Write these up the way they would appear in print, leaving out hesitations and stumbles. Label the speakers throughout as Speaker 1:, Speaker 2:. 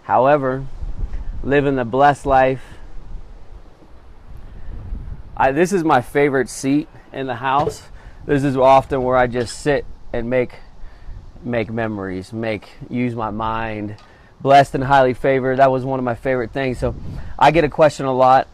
Speaker 1: However, living the blessed life. This is my favorite seat in the house. This is often where I just sit and make memories, use my mind. Blessed and highly favored. That was one of my favorite things. So I get a question a lot.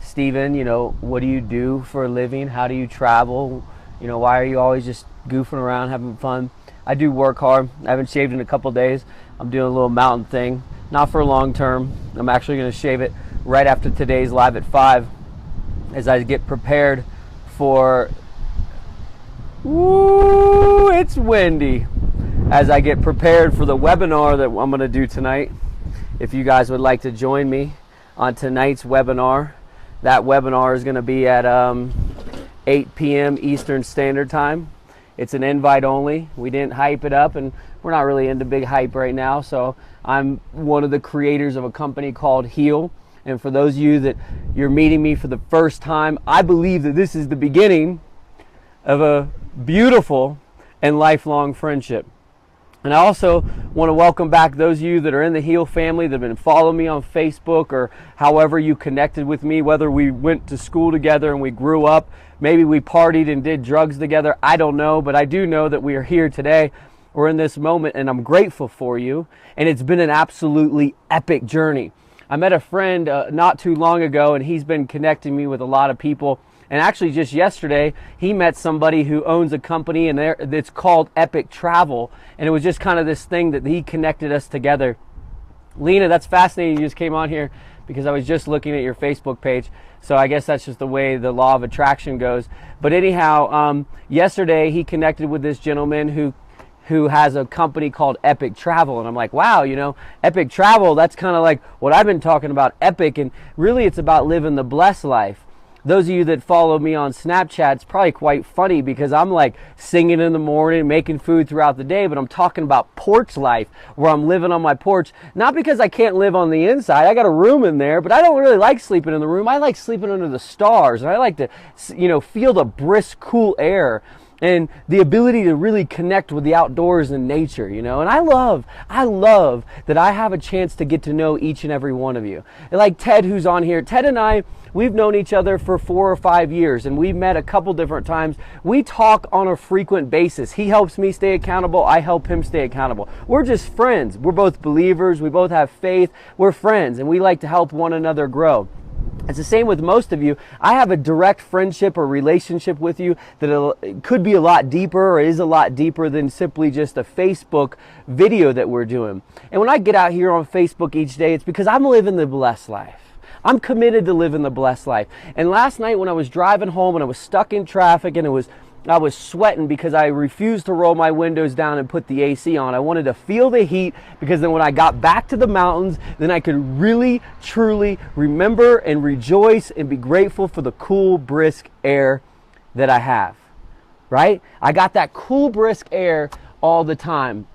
Speaker 1: Stephen, what do you do for a living? How do you travel? Why are you always just goofing around, having fun? I do work hard. I haven't shaved in a couple days. I'm doing a little mountain thing. Not for long term. I'm actually going to shave it right after today's live at 5 as I get prepared for... Ooh, it's windy. As I get prepared for the webinar that I'm going to do tonight. If you guys would like to join me on tonight's webinar, that webinar is going to be at 8 p.m. Eastern Standard Time. It's an invite only. We didn't hype it up, and we're not really into big hype right now. So I'm one of the creators of a company called Heal. And for those of you that you're meeting me for the first time, I believe that this is the beginning of a beautiful and lifelong friendship. And I also want to welcome back those of you that are in the Heal family that have been following me on Facebook or however you connected with me, whether we went to school together and we grew up, maybe we partied and did drugs together. I don't know, but I do know that we are here today. We're in this moment, and I'm grateful for you. And it's been an absolutely epic journey. I met a friend not too long ago, and he's been connecting me with a lot of people. And actually just yesterday, he met somebody who owns a company, and it's called Epic Travel. And it was just kind of this thing that he connected us together. Lena, that's fascinating. You just came on here because I was just looking at your Facebook page. So I guess that's just the way the law of attraction goes. But anyhow, yesterday he connected with this gentleman who has a company called Epic Travel. And I'm like, wow, Epic Travel, that's kind of like what I've been talking about, epic. And really it's about living the blessed life. Those of you that follow me on Snapchat, it's probably quite funny because I'm like singing in the morning, making food throughout the day, but I'm talking about porch life where I'm living on my porch. Not because I can't live on the inside. I got a room in there, but I don't really like sleeping in the room. I like sleeping under the stars, and I like to, feel the brisk, cool air and the ability to really connect with the outdoors and nature, And I love that I have a chance to get to know each and every one of you. And like Ted, who's on here, Ted and I, we've known each other for 4 or 5 years, and we've met a couple different times. We talk on a frequent basis. He helps me stay accountable. I help him stay accountable. We're just friends. We're both believers. We both have faith. We're friends, and we like to help one another grow. It's the same with most of you. I have a direct friendship or relationship with you that could be a lot deeper or is a lot deeper than simply just a Facebook video that we're doing. And when I get out here on Facebook each day, it's because I'm living the blessed life. I'm committed to living the blessed life. And last night when I was driving home and I was stuck in traffic and I was sweating because I refused to roll my windows down and put the AC on. I wanted to feel the heat because then when I got back to the mountains, then I could really, truly remember and rejoice and be grateful for the cool, brisk air that I have, right? I got that cool, brisk air all the time.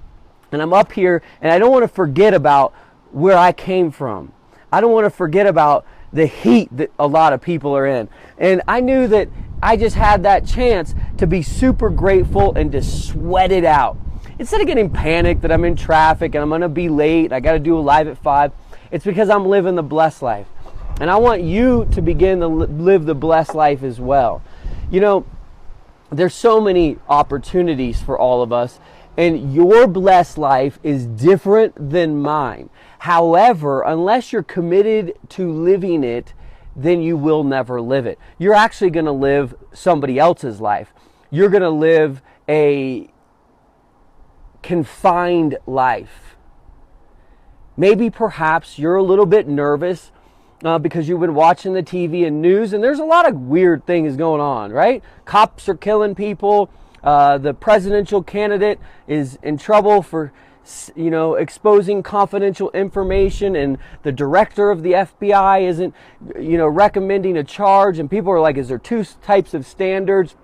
Speaker 1: And I'm up here and I don't want to forget about where I came from. I don't want to forget about the heat that a lot of people are in. And I knew that I just had that chance to be super grateful and to sweat it out. Instead of getting panicked that I'm in traffic and I'm going to be late, I got to do a live at 5, it's because I'm living the blessed life. And I want you to begin to live the blessed life as well. There's so many opportunities for all of us, and your blessed life is different than mine. However, unless you're committed to living it, then you will never live it. You're actually going to live somebody else's life. You're going to live a confined life. Maybe perhaps you're a little bit nervous because you've been watching the TV and news, and there's a lot of weird things going on, right? Cops are killing people. The presidential candidate is in trouble for exposing confidential information, and the director of the FBI isn't, recommending a charge, and people are like, is there two types of standards?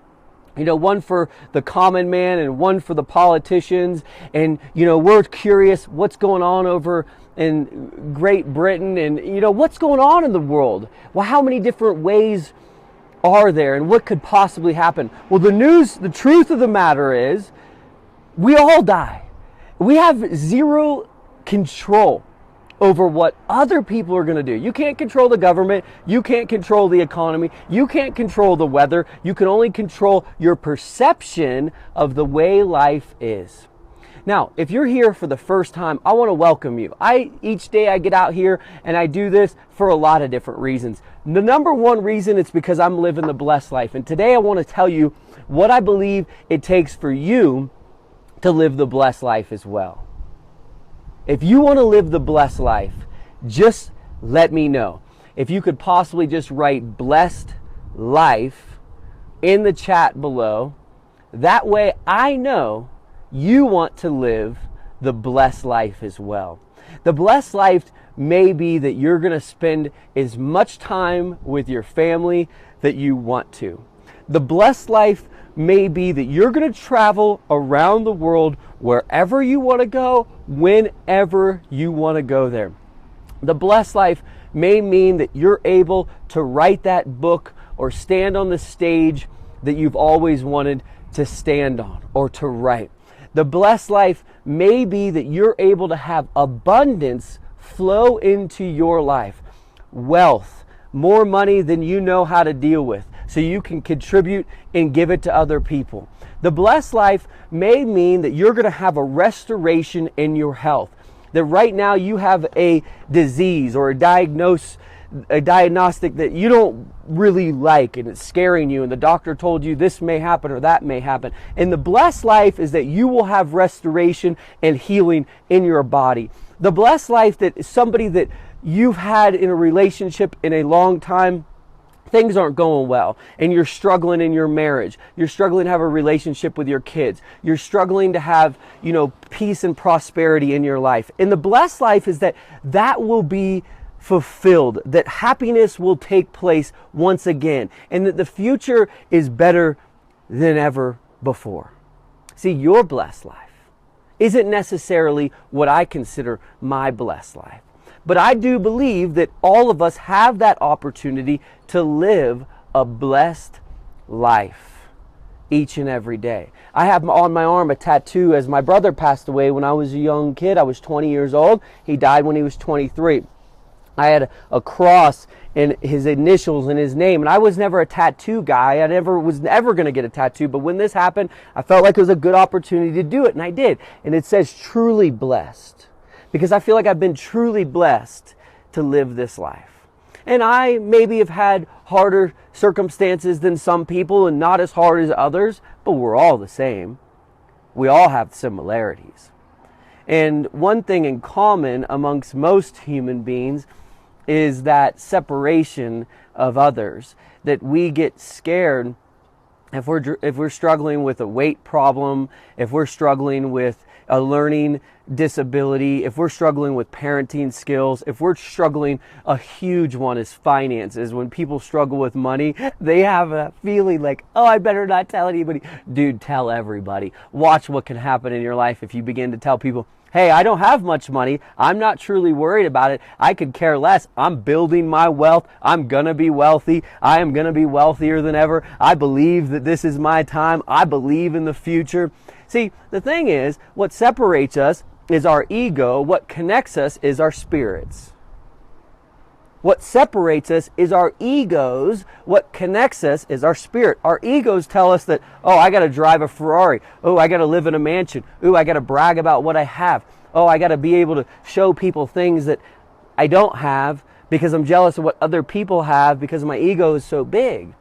Speaker 1: One for the common man and one for the politicians. And, we're curious what's going on over in Great Britain and, what's going on in the world? Well, how many different ways are there and what could possibly happen? Well, the truth of the matter is we all die. We have zero control over what other people are going to do. You can't control the government. You can't control the economy. You can't control the weather. You can only control your perception of the way life is. Now, if you're here for the first time, I want to welcome you. Each day I get out here and I do this for a lot of different reasons. The number one reason is because I'm living the blessed life. And today I want to tell you what I believe it takes for you to live the blessed life as well. If you want to live the blessed life, just let me know. If you could possibly just write blessed life in the chat below, that way I know you want to live the blessed life as well. The blessed life may be that you're going to spend as much time with your family that you want to. The blessed life may be that you're going to travel around the world wherever you want to go, whenever you want to go there. The blessed life may mean that you're able to write that book or stand on the stage that you've always wanted to stand on or to write. The blessed life may be that you're able to have abundance flow into your life. Wealth, more money than you know how to deal with, so you can contribute and give it to other people. The blessed life may mean that you're going to have a restoration in your health. That right now you have a disease or a diagnostic that you don't really like and it's scaring you, and the doctor told you this may happen or that may happen. And the blessed life is that you will have restoration and healing in your body. The blessed life that is somebody that you've had in a relationship in a long time, things aren't going well, and you're struggling in your marriage. You're struggling to have a relationship with your kids. You're struggling to have, peace and prosperity in your life. And the blessed life is that will be fulfilled, that happiness will take place once again, and that the future is better than ever before. See, your blessed life isn't necessarily what I consider my blessed life. But I do believe that all of us have that opportunity to live a blessed life each and every day. I have on my arm a tattoo as my brother passed away when I was a young kid. I was 20 years old. He died when he was 23. I had a cross and his initials and his name, and I was never a tattoo guy. I was never going to get a tattoo, but when this happened, I felt like it was a good opportunity to do it, and I did. And it says truly blessed, because I feel like I've been truly blessed to live this life. And I maybe have had harder circumstances than some people and not as hard as others, but we're all the same. We all have similarities. And one thing in common amongst most human beings is that separation of others, that we get scared if we're struggling with a weight problem, if we're struggling with a learning disability, if we're struggling with parenting skills, if we're struggling, a huge one is finances. When people struggle with money, they have a feeling like, oh, I better not tell anybody. Dude, tell everybody. Watch what can happen in your life if you begin to tell people, hey, I don't have much money. I'm not truly worried about it. I could care less. I'm building my wealth. I'm going to be wealthy. I am going to be wealthier than ever. I believe that this is my time. I believe in the future. See, the thing is, what separates us is our ego. What connects us is our spirits. What separates us is our egos. What connects us is our spirit. Our egos tell us that, oh, I got to drive a Ferrari. Oh, I got to live in a mansion. Oh, I got to brag about what I have. Oh, I got to be able to show people things that I don't have because I'm jealous of what other people have because my ego is so big.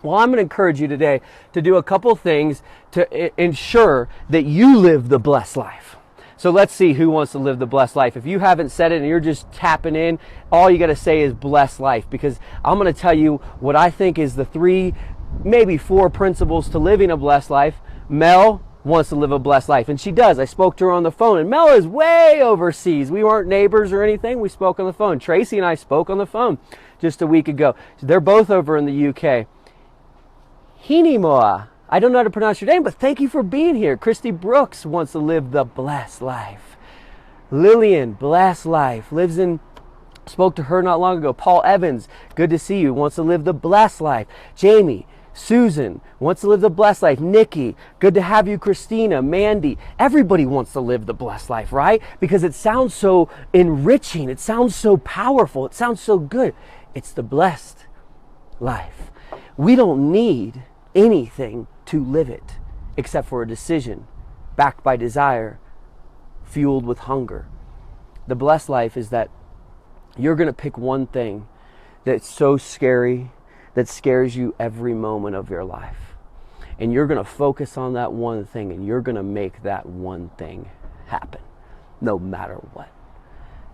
Speaker 1: Well, I'm going to encourage you today to do a couple things to ensure that you live the blessed life. So let's see who wants to live the blessed life. If you haven't said it and you're just tapping in, all you got to say is blessed life, because I'm going to tell you what I think is the 3, maybe 4 principles to living a blessed life. Mel wants to live a blessed life, and she does. I spoke to her on the phone, and Mel is way overseas. We weren't neighbors or anything. We spoke on the phone. Tracy and I spoke on the phone just a week ago. So they're both over in the UK. Hinimoa. I don't know how to pronounce your name, but thank you for being here. Christy Brooks wants to live the blessed life. Lillian, blessed life, spoke to her not long ago. Paul Evans, good to see you, wants to live the blessed life. Jamie, Susan wants to live the blessed life. Nikki, good to have you. Christina, Mandy, everybody wants to live the blessed life, right? Because it sounds so enriching. It sounds so powerful. It sounds so good. It's the blessed life. We don't need anything to live it except for a decision backed by desire, fueled with hunger. The blessed life is that you're going to pick one thing that's so scary, that scares you every moment of your life. And you're going to focus on that one thing, and you're going to make that one thing happen, no matter what.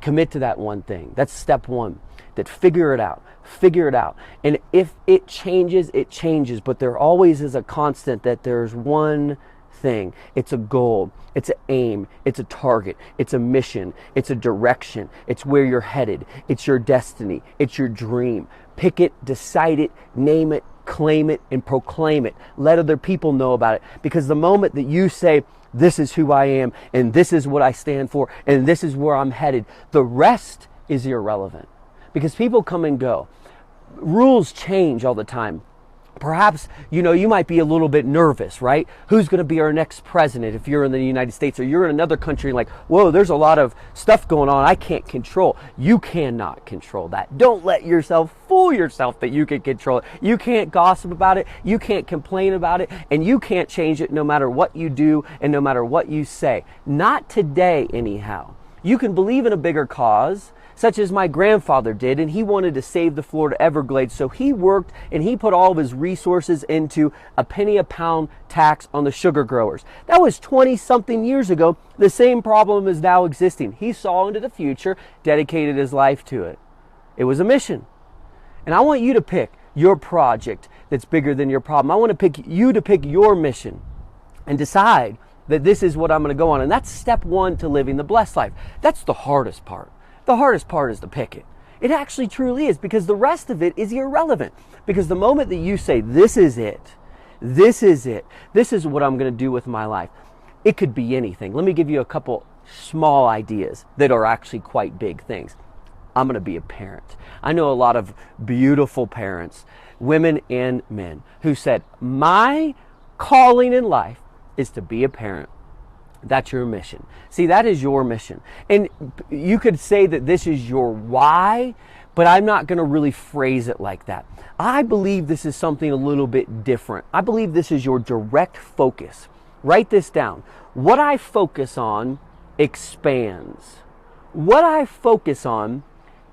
Speaker 1: Commit to that one thing. That's step one. That figure it out. Figure it out. And if it changes, it changes. But there always is a constant that there's one thing. It's a goal. It's an aim. It's a target. It's a mission. It's a direction. It's where you're headed. It's your destiny. It's your dream. Pick it, decide it, name it, claim it, and proclaim it. Let other people know about it. Because the moment that you say, this is who I am, and this is what I stand for, and this is where I'm headed, the rest is irrelevant. Because people come and go. Rules change all the time. Perhaps, you might be a little bit nervous, right? Who's going to be our next president if you're in the United States or you're in another country like, whoa, there's a lot of stuff going on I can't control. You cannot control that. Don't let yourself fool yourself that you can control it. You can't gossip about it. You can't complain about it. And you can't change it no matter what you do and no matter what you say. Not today, anyhow. You can believe in a bigger cause, such as my grandfather did, and he wanted to save the Florida Everglades, so he worked and he put all of his resources into a penny a pound tax on the sugar growers. That was 20-something years ago. The same problem is now existing. He saw into the future, dedicated his life to it. It was a mission. And I want you to pick your project that's bigger than your problem. I want to pick you to pick your mission and decide that this is what I'm going to go on. And that's step one to living the blessed life. That's the hardest part. The hardest part is to pick it. It actually truly is, because the rest of it is irrelevant. Because the moment that you say, this is it, this is it, this is what I'm going to do with my life, it could be anything. Let me give you a couple small ideas that are actually quite big things. I'm going to be a parent. I know a lot of beautiful parents, women and men, who said, my calling in life is to be a parent. That's your mission. See, that is your mission. And you could say that this is your why, but I'm not going to really phrase it like that. I believe this is something a little bit different. I believe this is your direct focus. Write this down. What I focus on expands. What I focus on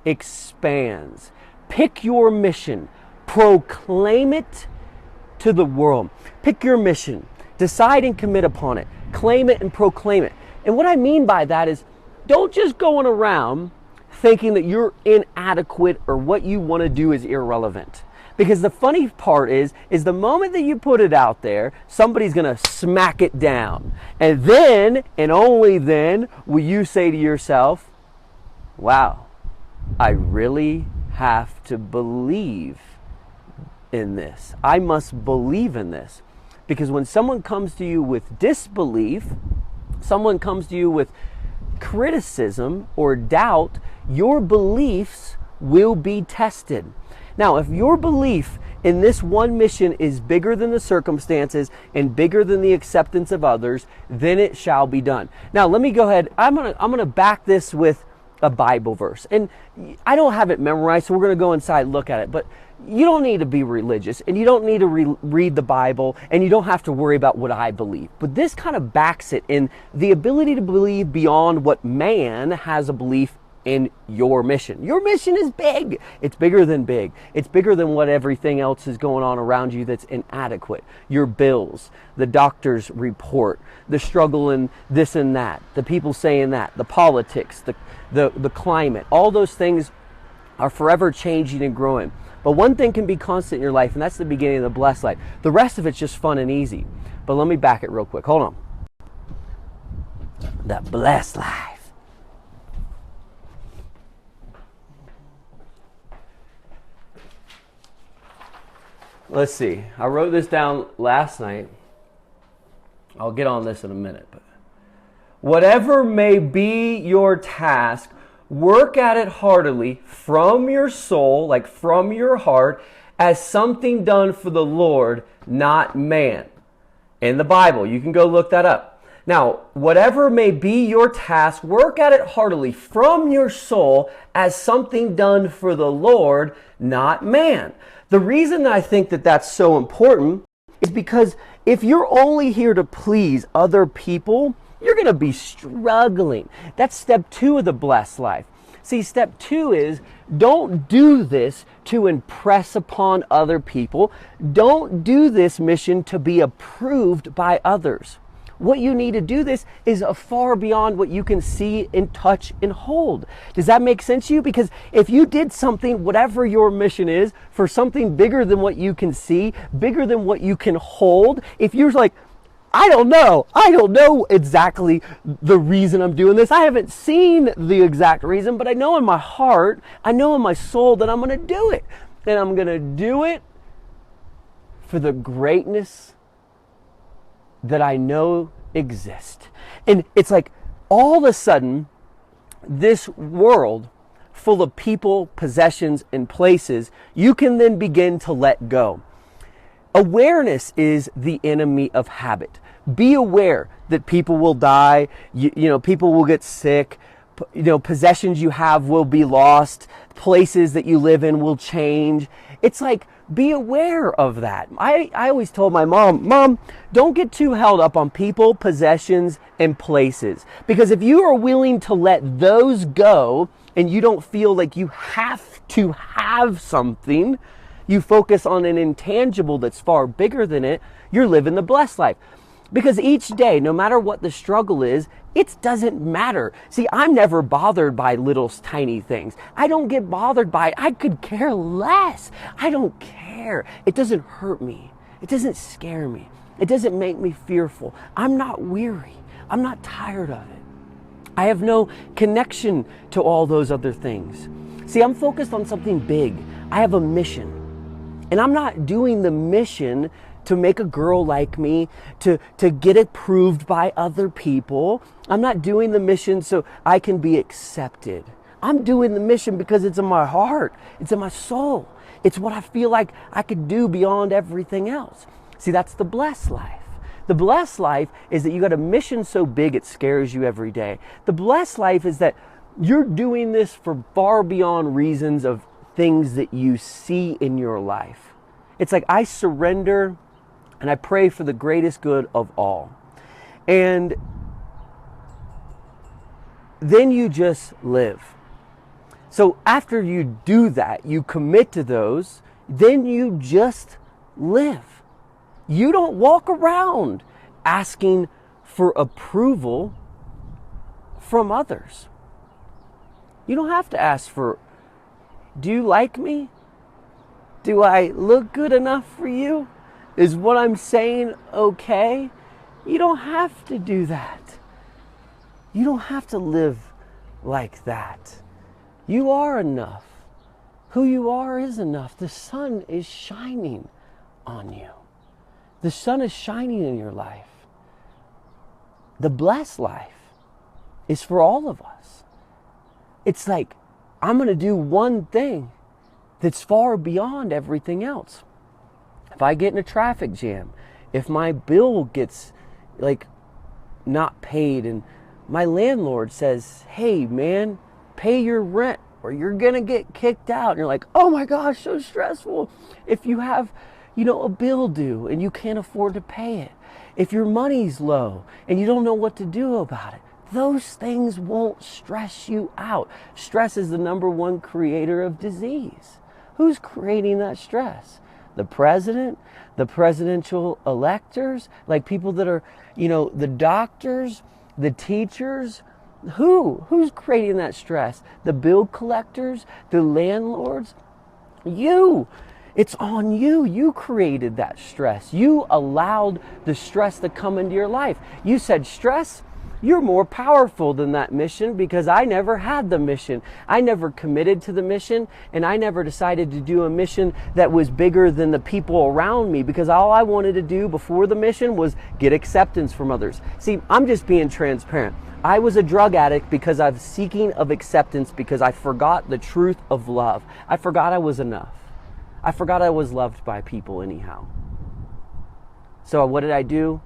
Speaker 1: expands. Pick your mission. Proclaim it to the world. Pick your mission. Decide and commit upon it. Claim it and proclaim it. And what I mean by that is, don't just going around thinking that you're inadequate or what you want to do is irrelevant. Because the funny part is the moment that you put it out there, somebody's going to smack it down. And then, and only then, will you say to yourself, wow, I really have to believe in this. I must believe in this. Because when someone comes to you with disbelief, someone comes to you with criticism or doubt, your beliefs will be tested. Now, if your belief in this one mission is bigger than the circumstances and bigger than the acceptance of others, then it shall be done. Now, let me go ahead. I'm gonna back this with a Bible verse. And I don't have it memorized, so we're going to go inside and look at it. But you don't need to be religious, and you don't need to read the Bible, and you don't have to worry about what I believe. But this kind of backs it in the ability to believe beyond what man has a belief in your mission. Your mission is big. It's bigger than big. It's bigger than what everything else is going on around you that's inadequate. Your bills, the doctor's report, the struggle in this and that, the people saying that, the politics, the climate, all those things are forever changing and growing. But one thing can be constant in your life, and that's the beginning of the blessed life. The rest of it's just fun and easy. But let me back it real quick. Hold on. The blessed life. Let's see. I wrote this down last night. I'll get on this in a minute. But whatever may be your task, work at it heartily from your soul, like from your heart, as something done for the Lord, not man. In the Bible, you can go look that up. Now, whatever may be your task, work at it heartily from your soul as something done for the Lord, not man. The reason I think that that's so important is because if you're only here to please other people, you're going to be struggling. That's step 2 of the blessed life. See, step 2 is don't do this to impress upon other people. Don't do this mission to be approved by others. What you need to do this is far beyond what you can see and touch and hold. Does that make sense to you? Because if you did something, whatever your mission is, for something bigger than what you can see, bigger than what you can hold, if you're like, I don't know exactly the reason I'm doing this. I haven't seen the exact reason, but I know in my heart, I know in my soul that I'm going to do it. And I'm going to do it for the greatness that I know exist. And it's like all of a sudden, this world full of people, possessions, and places, you can then begin to let go. Awareness is the enemy of habit. Be aware that people will die, you know, people will get sick, you know, possessions you have will be lost, places that you live in will change. It's like, be aware of that. I always told my mom, don't get too held up on people, possessions, and places. Because if you are willing to let those go and you don't feel like you have to have something, you focus on an intangible that's far bigger than it, you're living the blessed life. Because each day, no matter what the struggle is, it doesn't matter. See, I'm never bothered by little tiny things. I don't get bothered by it. I could care less. I don't care. It doesn't hurt me. It doesn't scare me. It doesn't make me fearful. I'm not weary. I'm not tired of it. I have no connection to all those other things. See, I'm focused on something big. I have a mission. And I'm not doing the mission to make a girl like me, to get approved by other people. I'm not doing the mission so I can be accepted. I'm doing the mission because it's in my heart. It's in my soul. It's what I feel like I could do beyond everything else. See, that's the blessed life. The blessed life is that you got a mission so big it scares you every day. The blessed life is that you're doing this for far beyond reasons of things that you see in your life. It's like I surrender and I pray for the greatest good of all. And then you just live. So after you do that, you commit to those, then you just live. You don't walk around asking for approval from others. You don't have to ask for, do you like me? Do I look good enough for you? Is what I'm saying okay? You don't have to do that. You don't have to live like that. You are enough. Who you are is enough. The sun is shining on you. The sun is shining in your life. The blessed life is for all of us. It's like, I'm going to do one thing that's far beyond everything else. If I get in a traffic jam, if my bill gets like not paid and my landlord says, hey man, pay your rent or you're gonna get kicked out. And you're like, oh my gosh, so stressful. If you have, a bill due and you can't afford to pay it. If your money's low and you don't know what to do about it. Those things won't stress you out. Stress is the number one creator of disease. Who's creating that stress? The president, the presidential electors, like people that are, the doctors, the teachers. Who's creating that stress? The bill collectors, the landlords? You. It's on you. You created that stress. You allowed the stress to come into your life. You said, stress, you're more powerful than that mission because I never had the mission. I never committed to the mission, and I never decided to do a mission that was bigger than the people around me because all I wanted to do before the mission was get acceptance from others. See, I'm just being transparent. I was a drug addict because I was seeking of acceptance because I forgot the truth of love. I forgot I was enough. I forgot I was loved by people anyhow. So what did I do?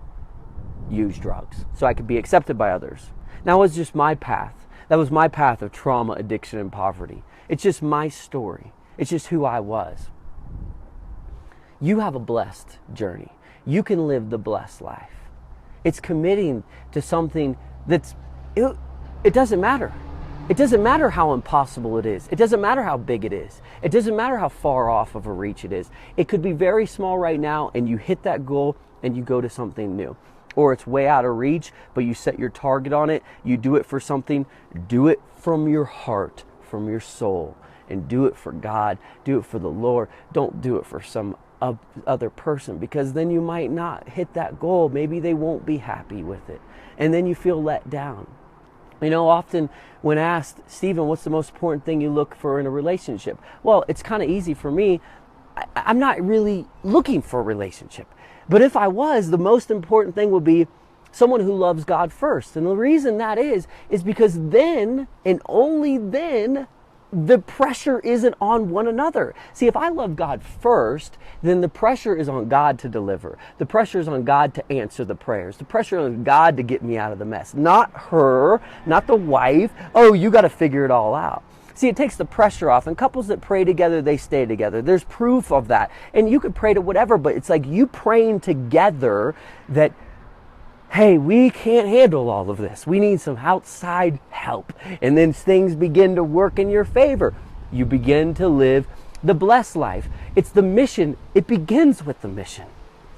Speaker 1: Use drugs so I could be accepted by others. That was just my path. That was my path of trauma, addiction, and poverty. It's just my story. It's just who I was. You have a blessed journey. You can live the blessed life. It's committing to something that's, it doesn't matter. It doesn't matter how impossible it is. It doesn't matter how big it is. It doesn't matter how far off of a reach it is. It could be very small right now and you hit that goal and you go to something new. Or it's way out of reach, but you set your target on it. You do it for something. Do it from your heart, from your soul, and do it for God. Do it for the Lord. Don't do it for some other person, because then you might not hit that goal. Maybe they won't be happy with it. And then you feel let down. You know, often when asked, Stephen, what's the most important thing you look for in a relationship? Well, it's kind of easy for me. I'm not really looking for a relationship. But if I was, the most important thing would be someone who loves God first. And the reason that is because then, and only then, the pressure isn't on one another. See, if I love God first, then the pressure is on God to deliver. The pressure is on God to answer the prayers. The pressure is on God to get me out of the mess. Not her, not the wife. Oh, you got to figure it all out. See, it takes the pressure off. And couples that pray together, they stay together. There's proof of that. And you could pray to whatever, but it's like you praying together that, hey, we can't handle all of this. We need some outside help. And then things begin to work in your favor. You begin to live the blessed life. It's the mission. It begins with the mission.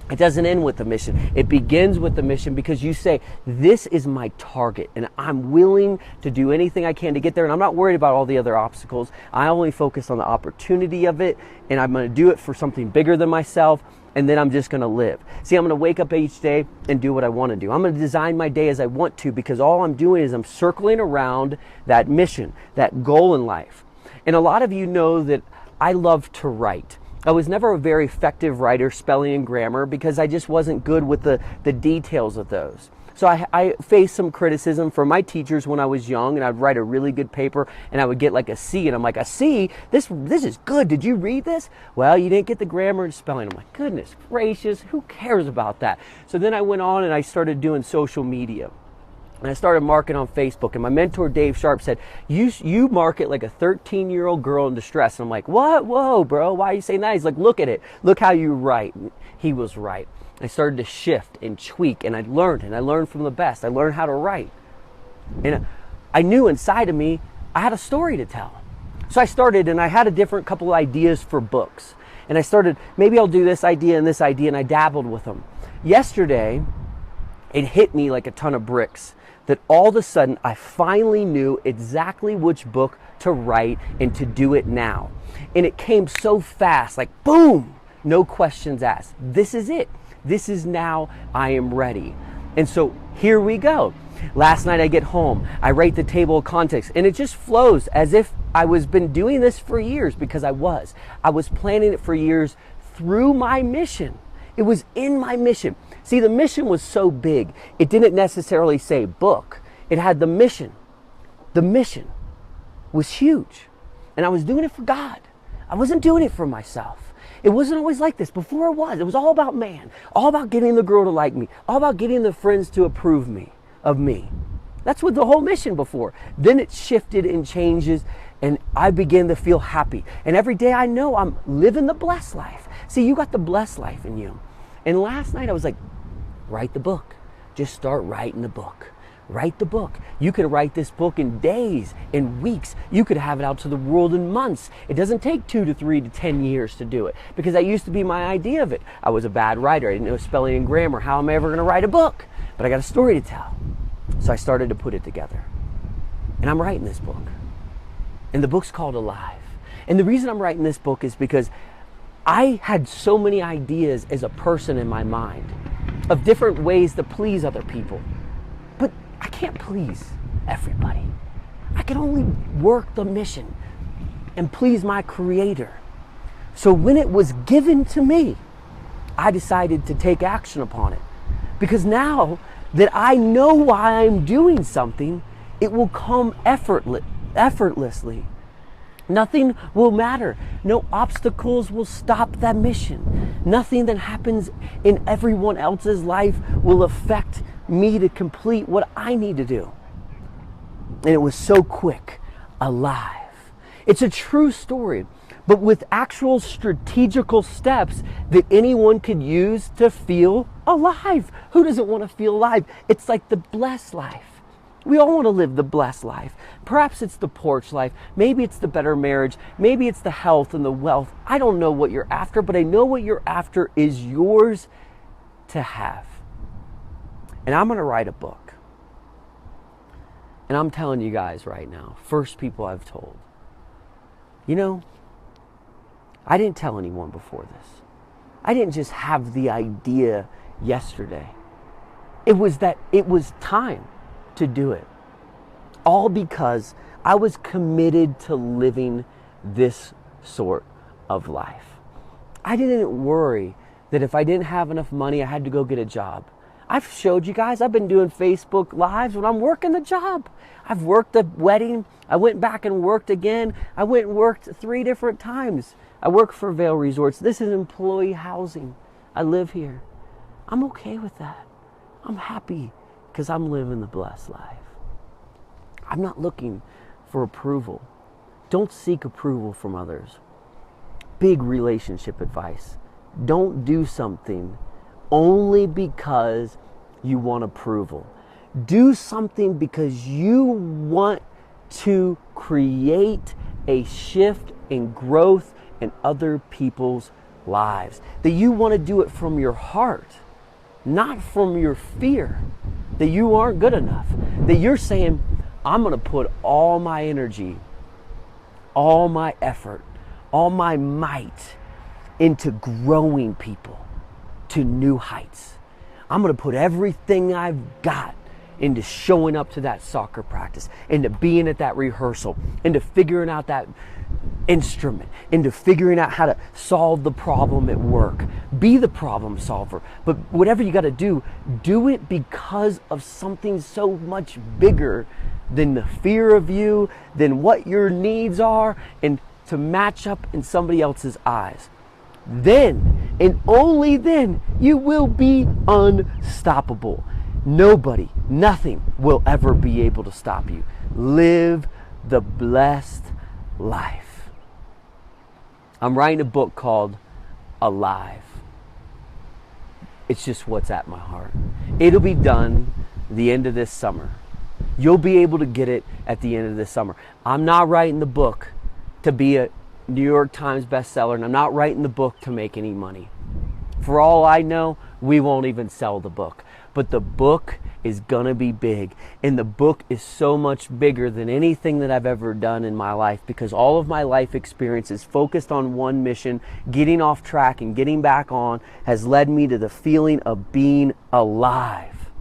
Speaker 1: It doesn't end with the mission. It begins with the mission because you say, this is my target and I'm willing to do anything I can to get there. And I'm not worried about all the other obstacles. I only focus on the opportunity of it, and I'm going to do it for something bigger than myself. And then I'm just going to live. See, I'm going to wake up each day and do what I want to do. I'm going to design my day as I want to, because all I'm doing is I'm circling around that mission, that goal in life. And a lot of you know that I love to write. I was never a very effective writer, spelling and grammar, because I just wasn't good with the details of those. So I faced some criticism from my teachers when I was young, and I'd write a really good paper and I would get like a C, and I'm like, a C? This is good. Did you read this? Well, you didn't get the grammar and spelling. I'm like, goodness gracious, who cares about that? So then I went on and I started doing social media. And I started marketing on Facebook, and my mentor Dave Sharp said, you market like a 13-year-old girl in distress. And I'm like, what? Whoa, bro, why are you saying that? He's like, look at it. Look how you write. And he was right. I started to shift and tweak, and I learned from the best. I learned how to write. And I knew inside of me, I had a story to tell. So I started, and I had a different couple of ideas for books. And I started, maybe I'll do this idea, and I dabbled with them. Yesterday, it hit me like a ton of bricks that all of a sudden I finally knew exactly which book to write and to do it now. And it came so fast, like boom, no questions asked. This is it. This is now, I am ready. And so here we go. Last night I get home, I write the table of contents, and it just flows as if I was been doing this for years, because I was planning it for years through my mission. It was in my mission. See, the mission was so big, it didn't necessarily say book. It had the mission. The mission was huge. And I was doing it for God. I wasn't doing it for myself. It wasn't always like this. Before it was. It was all about man. All about getting the girl to like me. All about getting the friends to approve of me. That's what the whole mission before. Then it shifted and changes, and I began to feel happy. And every day I know I'm living the blessed life. See, you got the blessed life in you. And last night I was like, write the book. Just start writing the book. Write the book. You could write this book in days, in weeks. You could have it out to the world in months. It doesn't take 2 to 3 to 10 years to do it, because that used to be my idea of it. I was a bad writer. I didn't know spelling and grammar. How am I ever going to write a book? But I got a story to tell. So I started to put it together. And I'm writing this book. And the book's called Alive. And the reason I'm writing this book is because I had so many ideas as a person in my mind of different ways to please other people. But I can't please everybody. I can only work the mission and please my Creator. So when it was given to me, I decided to take action upon it. Because now that I know why I'm doing something, it will come effortlessly. Nothing will matter. No obstacles will stop that mission. Nothing that happens in everyone else's life will affect me to complete what I need to do. And it was so quick, alive. It's a true story, but with actual strategical steps that anyone could use to feel alive. Who doesn't want to feel alive? It's like the blessed life. We all want to live the blessed life. Perhaps it's the porch life. Maybe it's the better marriage. Maybe it's the health and the wealth. I don't know what you're after, but I know what you're after is yours to have. And I'm going to write a book. And I'm telling you guys right now, first people I've told, you know, I didn't tell anyone before this. I didn't just have the idea yesterday. It was time to do it. All because I was committed to living this sort of life. I didn't worry that if I didn't have enough money, I had to go get a job. I've showed you guys, I've been doing Facebook Lives when I'm working the job. I've worked a wedding. I went back and worked again. I went and worked 3 different times. I work for Vail Resorts. This is employee housing. I live here. I'm okay with that. I'm happy because I'm living the blessed life. I'm not looking for approval. Don't seek approval from others. Big relationship advice. Don't do something only because you want approval. Do something because you want to create a shift in growth in other people's lives. That you want to do it from your heart, not from your fear that you aren't good enough. That you're saying, I'm going to put all my energy, all my effort, all my might into growing people to new heights. I'm going to put everything I've got into showing up to that soccer practice, into being at that rehearsal, into figuring out that instrument, into figuring out how to solve the problem at work. Be the problem solver. But whatever you got to do it because of something so much bigger than the fear of you, than what your needs are, and to match up in somebody else's eyes. Then, and only then, you will be unstoppable. Nobody, nothing will ever be able to stop you. Live the blessed life. I'm writing a book called Alive. It's just what's at my heart. It'll be done the end of this summer. You'll be able to get it at the end of this summer. I'm not writing the book to be a New York Times bestseller, and I'm not writing the book to make any money. For all I know, we won't even sell the book. But the book is gonna be big, and the book is so much bigger than anything that I've ever done in my life, because all of my life experience is focused on one mission. Getting off track and getting back on has led me to the feeling of being alive.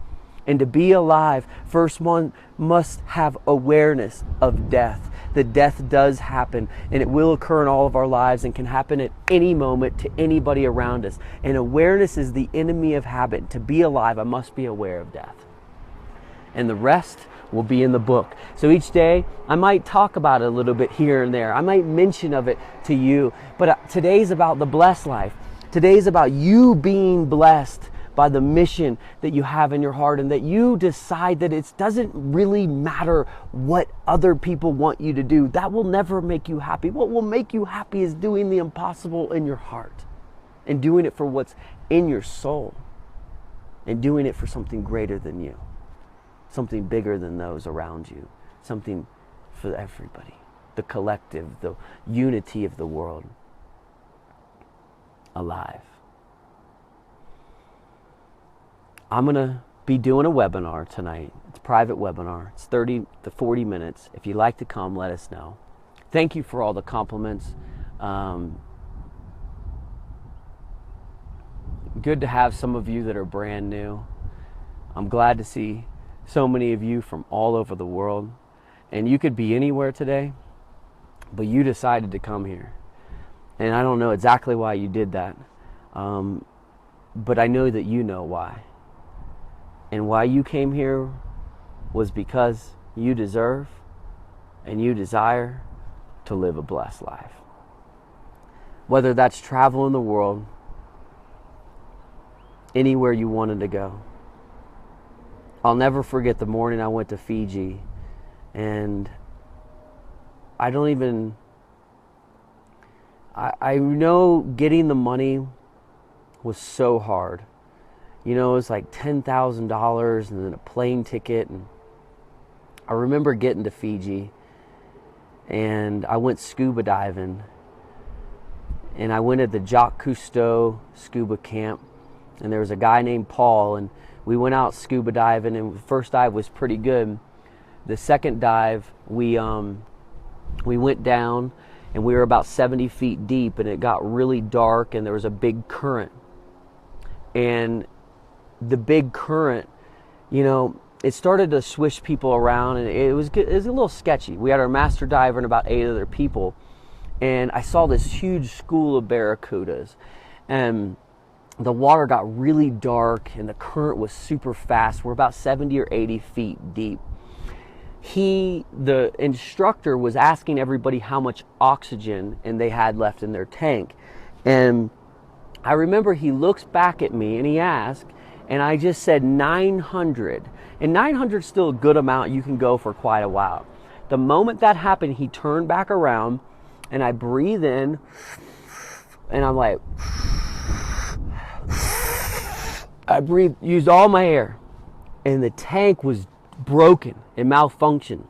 Speaker 1: And to be alive, first one must have awareness of death. That death does happen, and it will occur in all of our lives and can happen at any moment to anybody around us. And awareness is the enemy of habit. To be alive, I must be aware of death. And the rest will be in the book. So each day, I might talk about it a little bit here and there. I might mention of it to you. But today's about the blessed life. Today's about you being blessed by the mission that you have in your heart, and that you decide that it doesn't really matter what other people want you to do. That will never make you happy. What will make you happy is doing the impossible in your heart, and doing it for what's in your soul, and doing it for something greater than you, something bigger than those around you, something for everybody, the collective, the unity of the world. Alive. I'm going to be doing a webinar tonight. It's a private webinar. It's 30 to 40 minutes. If you'd like to come, let us know. Thank you for all the compliments. Good to have some of you that are brand new. I'm glad to see so many of you from all over the world. And you could be anywhere today, but you decided to come here. And I don't know exactly why you did that, but I know that you know why. And why you came here was because you deserve and you desire to live a blessed life. Whether that's traveling the world, anywhere you wanted to go. I'll never forget the morning I went to Fiji, and I know getting the money was so hard. You know, it was like $10,000 and then a plane ticket. And I remember getting to Fiji, and I went scuba diving, and I went at the Jacques Cousteau scuba camp, and there was a guy named Paul, and we went out scuba diving, and the first dive was pretty good. The second dive, we went down, and we were about 70 feet deep, and it got really dark, and there was a big current. And the big current, you know, it started to swish people around, and it was a little sketchy. We had our master diver and about 8 other people, and I saw this huge school of barracudas, and the water got really dark, and the current was super fast. We're about 70 or 80 feet deep. The instructor was asking everybody how much oxygen and they had left in their tank. And I remember he looks back at me and he asked, and I just said 900. And 900 is still a good amount. You can go for quite a while. The moment that happened, he turned back around, and I breathe in, and I'm like, used all my air, and the tank was broken and malfunctioned.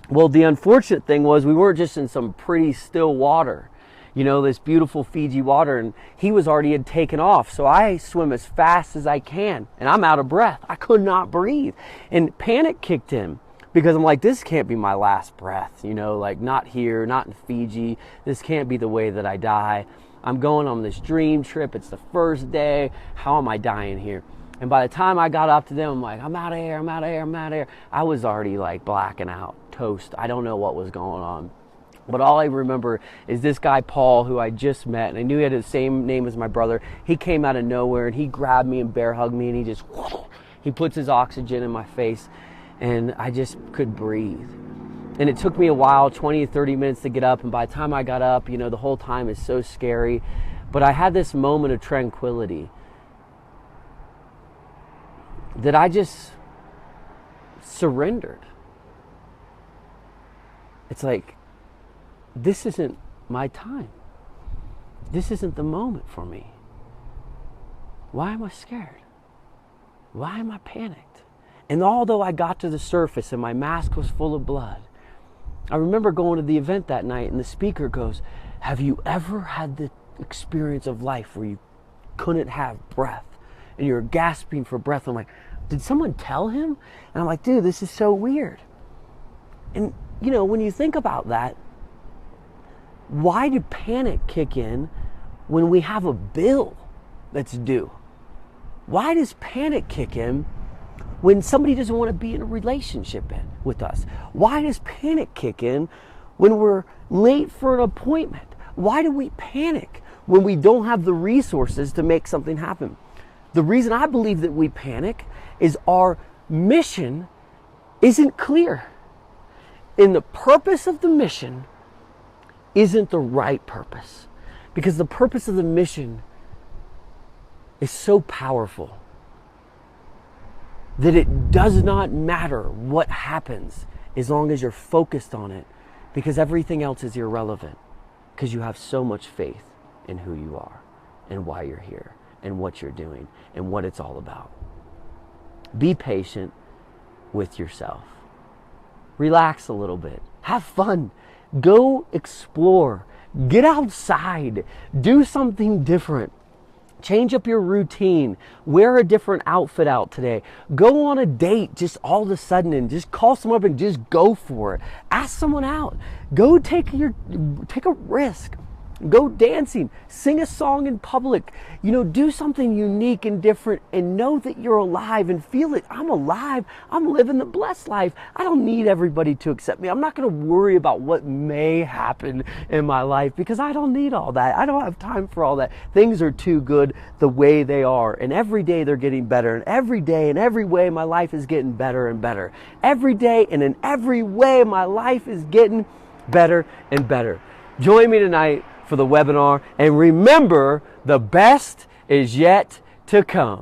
Speaker 1: Well, the unfortunate thing was we weren't just in some pretty still water, you know, this beautiful Fiji water, and he had taken off. So I swim as fast as I can, and I'm out of breath. I could not breathe, and panic kicked in, because I'm like, this can't be my last breath, you know, like not here, not in Fiji. This can't be the way that I die. I'm going on this dream trip. It's the first day. How am I dying here? And by the time I got up to them, I'm like, I'm out of air, I'm out of air, I'm out of air. I was already like blacking out, toast. I don't know what was going on. But all I remember is this guy, Paul, who I just met, and I knew he had the same name as my brother. He came out of nowhere, and he grabbed me and bear hugged me, and he puts his oxygen in my face, and I just could breathe. And it took me a while, 20 to 30 minutes to get up. And by the time I got up, you know, the whole time is so scary. But I had this moment of tranquility that I just surrendered. It's like, this isn't my time. This isn't the moment for me. Why am I scared? Why am I panicked? And although I got to the surface and my mask was full of blood, I remember going to the event that night, and the speaker goes, have you ever had the experience of life where you couldn't have breath and you're gasping for breath? I'm like, did someone tell him? And I'm like, dude, this is so weird. And, you know, when you think about that, why did panic kick in when we have a bill that's due? Why does panic kick in when somebody doesn't want to be in a relationship with us? Why does panic kick in when we're late for an appointment? Why do we panic when we don't have the resources to make something happen? The reason I believe that we panic is our mission isn't clear. And the purpose of the mission isn't the right purpose. Because the purpose of the mission is so powerful that it does not matter what happens as long as you're focused on it, because everything else is irrelevant, because you have so much faith in who you are and why you're here and what you're doing and what it's all about. Be patient with yourself. Relax a little bit. Have fun. Go explore. Get outside. Do something different. Change up your routine. Wear a different outfit out today. Go on a date just all of a sudden and just call someone up and just go for it. Ask someone out. Go take a risk. Go dancing. Sing a song in public. You know, do something unique and different, and know that you're alive and feel it. I'm alive. I'm living the blessed life. I don't need everybody to accept me. I'm not going to worry about what may happen in my life, because I don't need all that. I don't have time for all that. Things are too good the way they are, and every day they're getting better, and every day in every way my life is getting better and better. Every day and in every way my life is getting better and better. Join me tonight for the webinar, and remember, the best is yet to come.